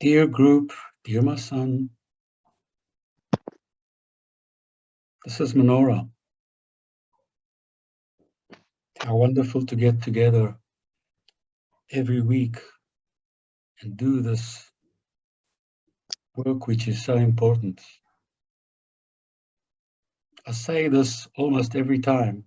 Dear group, dear my son, this is Menorah. How wonderful to get together every week and do this work which is so important. I say this almost every time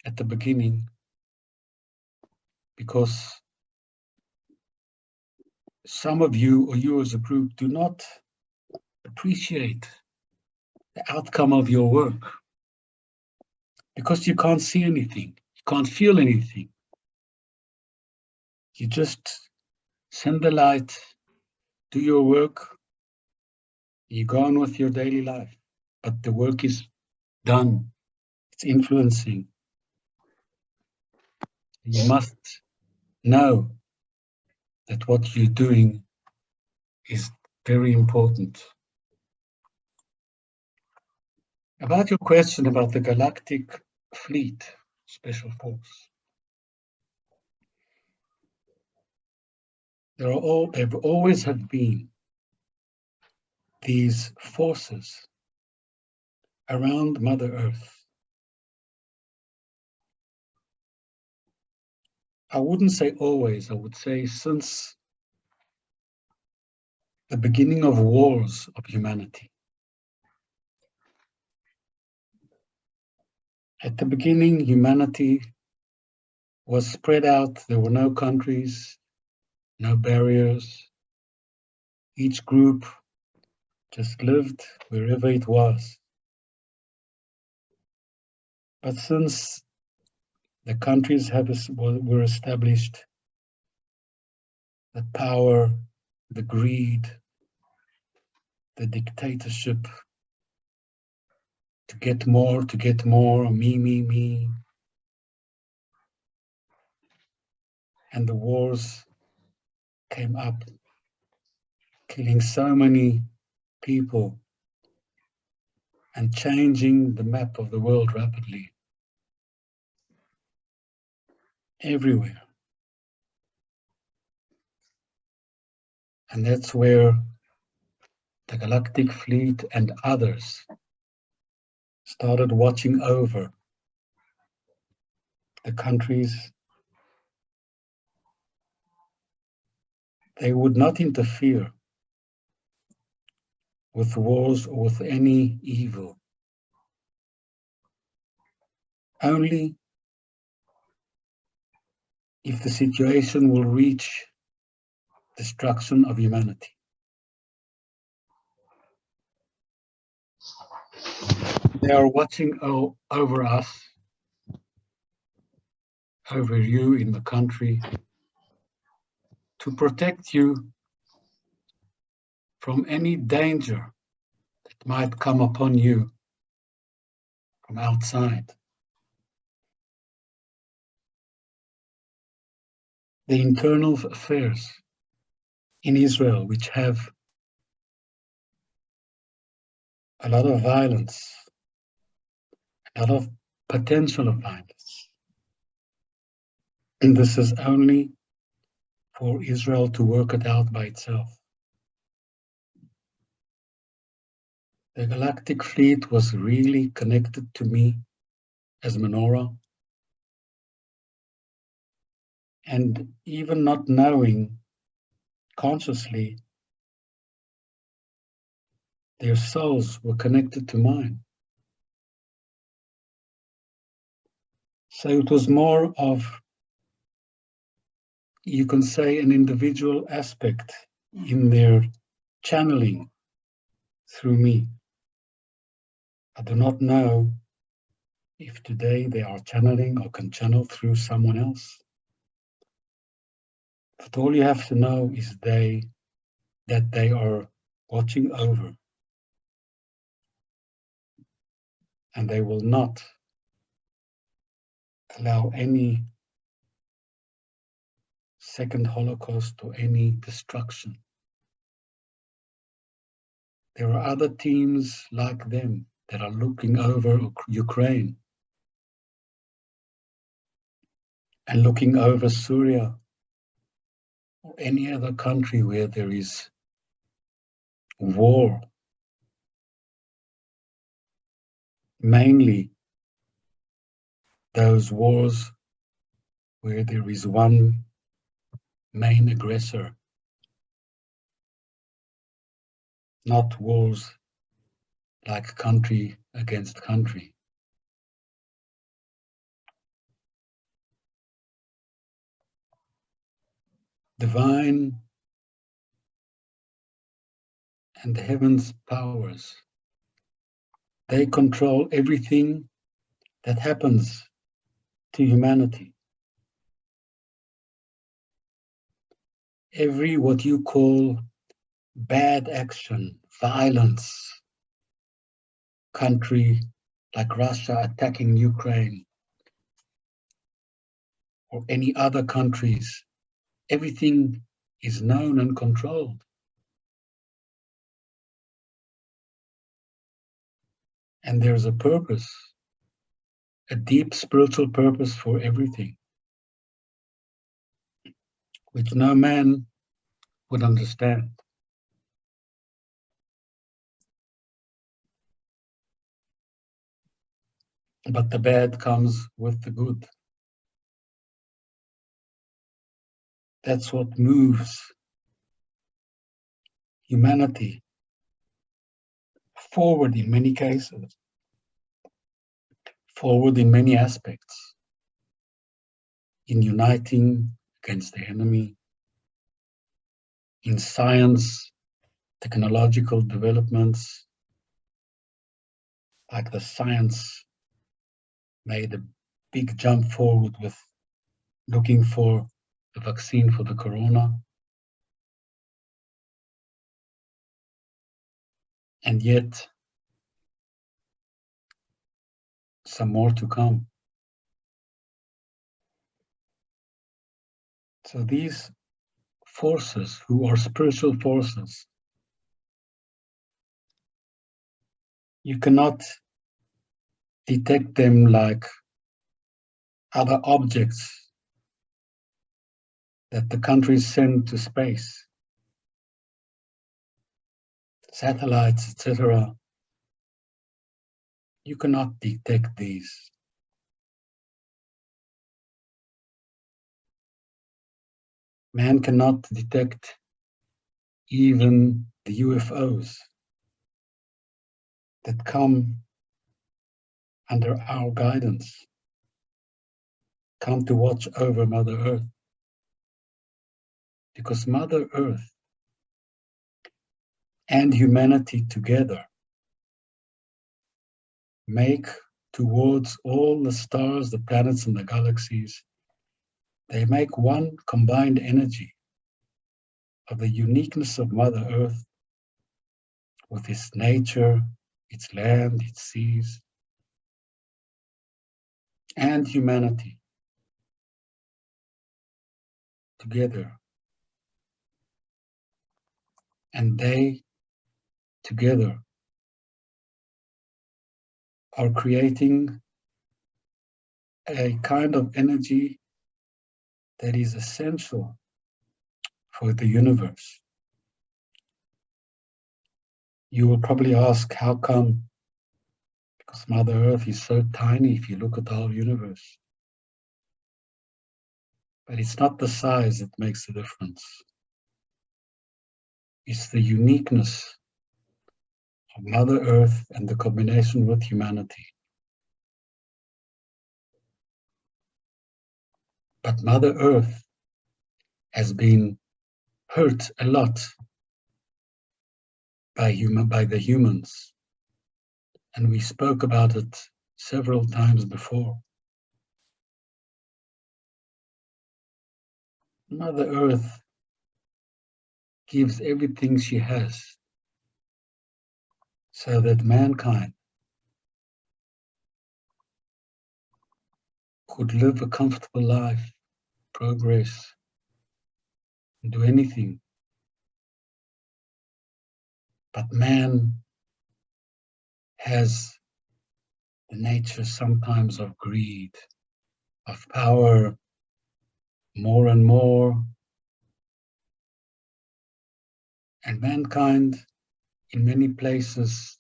at the beginning because some of you or you as a group do not appreciate the outcome of your work because you can't see anything, you can't feel anything. You just send the light, do your work, you go on with your daily life, but the work is done, it's influencing. You must know that what you're doing is very important. About your question about the Galactic Fleet Special Force, there always have been these forces around Mother Earth. I wouldn't say always, I would say since the beginning of wars of humanity. At the beginning, humanity was spread out. There were no countries, no barriers. Each group just lived wherever it was. But since the countries were established, the power, the greed, the dictatorship, to get more, me. And the wars came up, killing so many people and changing the map of the world rapidly. Everywhere. And that's where the Galactic Fleet and others started watching over the countries. They would not interfere with wars or with any evil. Only if the situation will reach destruction of humanity. They are watching over us, over you in the country, to protect you from any danger that might come upon you from outside. The internal affairs in Israel, which have a lot of violence, a lot of potential of violence. And this is only for Israel to work it out by itself. The Galactic Fleet was really connected to me as Menorah. And even not knowing consciously, their souls were connected to mine. So it was more of, you can say, an individual aspect in their channeling through me. I do not know if today they are channeling or can channel through someone else. But all you have to know is that they are watching over. And they will not allow any second Holocaust or any destruction. There are other teams like them that are looking over Ukraine and looking over Syria or any other country where there is war, mainly those wars where there is one main aggressor, not wars like country against country. Divine and the heavens' powers, they control everything that happens to humanity. Every what you call bad action, violence, country like Russia attacking Ukraine or any other countries, everything is known and controlled. And there's a purpose, a deep spiritual purpose for everything, which no man would understand. But the bad comes with the good. That's what moves humanity forward in many cases, forward in many aspects, in uniting against the enemy, in science, technological developments, like the science made a big jump forward with looking for the vaccine for the corona. And yet, some more to come. So these forces, who are spiritual forces, you cannot detect them like other objects that the countries send to space, satellites, etc. You cannot detect these. Man cannot detect even the UFOs that come under our guidance, come to watch over Mother Earth. Because Mother Earth and humanity together make towards all the stars, the planets, and the galaxies, they make one combined energy of the uniqueness of Mother Earth with its nature, its land, its seas, and humanity together. And they together are creating a kind of energy that is essential for the universe. You will probably ask, how come? Because Mother Earth is so tiny if you look at the whole universe. But it's not the size that makes the difference. It's the uniqueness of Mother Earth and the combination with humanity. But Mother Earth has been hurt a lot by the humans. And we spoke about it several times before. Mother Earth gives everything she has so that mankind could live a comfortable life, progress, and do anything. But man has the nature sometimes of greed, of power, more and more. And mankind in many places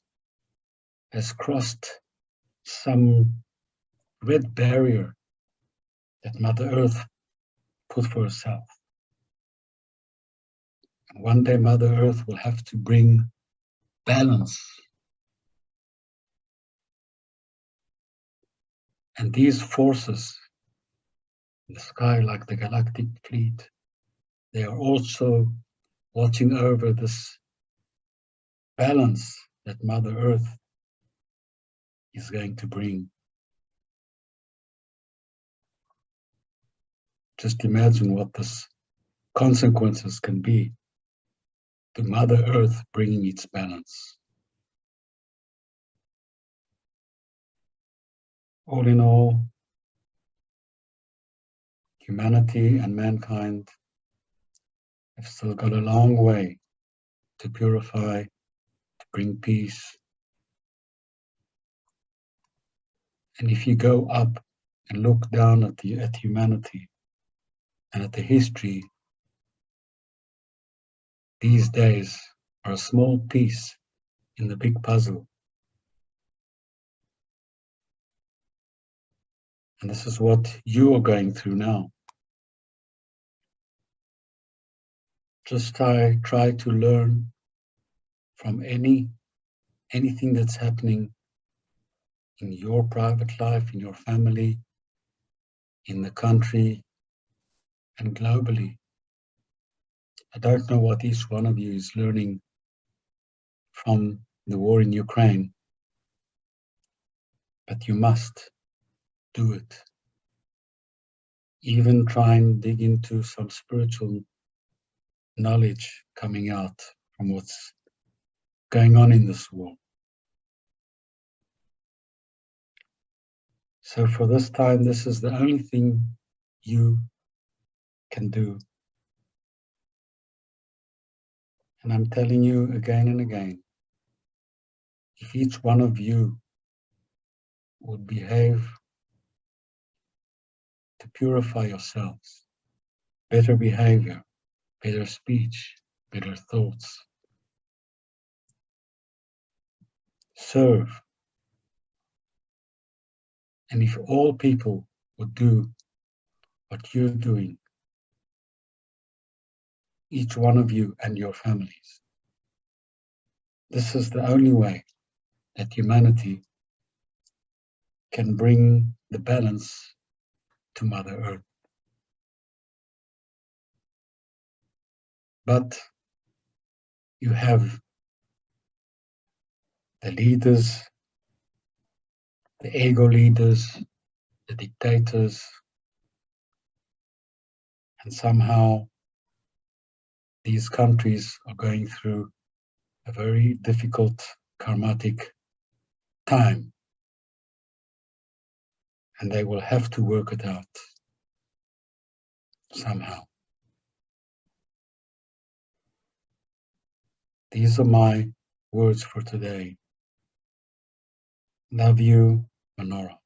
has crossed some red barrier that Mother Earth put for herself. And one day Mother Earth will have to bring balance. And these forces in the sky, like the Galactic fleet, they are also watching over this balance that Mother Earth is going to bring. Just imagine what this consequences can be to Mother Earth bringing its balance. All in all, humanity and mankind have still got a long way to purify, to bring peace. And if you go up and look down at humanity and at the history, these days are a small piece in the big puzzle. And this is what you are going through now. Just try to learn from anything that's happening in your private life, in your family, in the country, and globally. I don't know what each one of you is learning from the war in Ukraine, but you must do it. Even try and dig into some spiritual knowledge coming out from what's going on in this war. So for this time, this is the only thing you can do. And I'm telling you again and again, if each one of you would behave to purify yourselves, better behavior, better speech, better thoughts, serve. And if all people would do what you're doing, each one of you and your families, this is the only way that humanity can bring the balance to Mother Earth. But you have the leaders, the ego leaders, the dictators, and somehow these countries are going through a very difficult karmatic time, and they will have to work it out somehow. These are my words for today. Love you, Menorah.